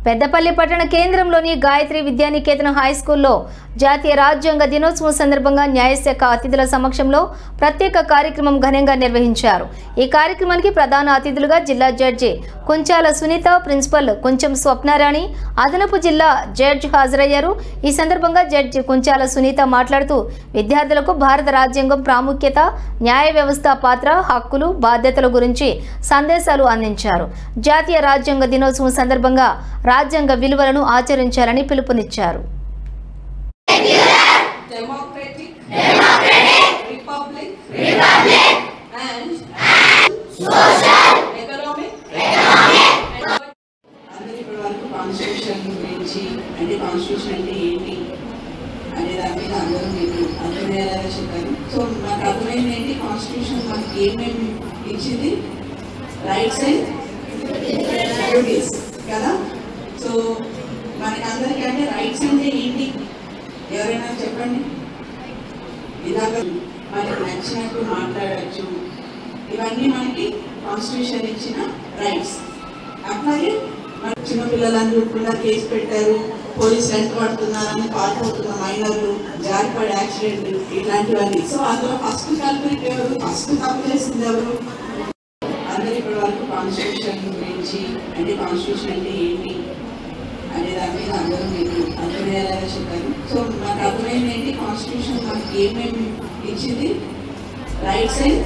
పెద్దపల్లి పట్టణ కేంద్రంలోని గాయత్రి విద్యానికేతన హై స్కూల్లో జాతీయ రాజ్యాంగ దినోత్సవం సందర్భంగా న్యాయశాఖ అతిథుల సమక్షంలో ప్రత్యేక కార్యక్రమం ఘనంగా నిర్వహించారు। ఈ కార్యక్రమానికి ప్రధాన అతిథులుగా జిల్లా జడ్జి కుంచాల సునీత, ప్రిన్సిపల్ కొంచెం స్వప్నారాణి, అదనపు జిల్లా జడ్జి హాజరయ్యారు। ఈ సందర్భంగా జడ్జి కుంచాల సునీత మాట్లాడుతూ విద్యార్థులకు భారత రాజ్యాంగం ప్రాముఖ్యత, న్యాయ వ్యవస్థ పాత్ర, హక్కులు, బాధ్యతల గురించి సందేశాలు అందించారు। జాతీయ రాజ్యాంగ దినోత్సవం సందర్భంగా రాజ్యాంగ విలువలను ఆచరించాలని పిలుపునిచ్చారు। Democratic, Republic, and social, economic, అందరి వరకు కాన్స్టిట్యూషన్ గురించి అంటే కాన్స్టిట్యూషన్ అంటే ఏంటి అనే దాని మీద అందరూ మీకు అర్థమయ్యేలాగా చెప్పారు। సో నాకు అర్థమైంది ఏంటి, కాన్స్టిట్యూషన్ మనకి ఏమేమి ఇచ్చింది, రైట్స్ అండ్ డ్యూటీస్ కదా। సో మనకి అందరికీ అంటే రైట్స్ అంటే ఏంటి ఎవరైనా చెప్పండి। ఇలాగ మనకి నచ్చినట్టు మాట్లాడచ్చు, ఇవన్నీ మనకి కాన్స్టిట్యూషన్ ఇచ్చిన రైట్స్। అట్లాగే మన చిన్నపిల్లలందరూ కూడా కేసు పెట్టారు, పోలీసు వెంట పడుతున్నారని పాల్పడుతున్న మైనర్లు, జారిపడి యాక్సిడెంట్ ఇట్లాంటివన్నీ। సో అందులో ఫస్ట్ కల్పరేట్ ఎవరు, ఫస్ట్ తప్పు చేసింది ఎవరు? అందరు ఇప్పటి వరకు కాన్స్టిట్యూషన్ గురించి అంటే కాన్స్టిట్యూషన్ అంటే ఏంటి అనే దాని మీద అందరూ మీకు అర్థమయ్యేలాగా చెప్పారు। సో నాకు అర్థమైంది ఏంటి, కాన్స్టిట్యూషన్ మనకి ఏమేమి ఇచ్చింది, రైట్స్ అండ్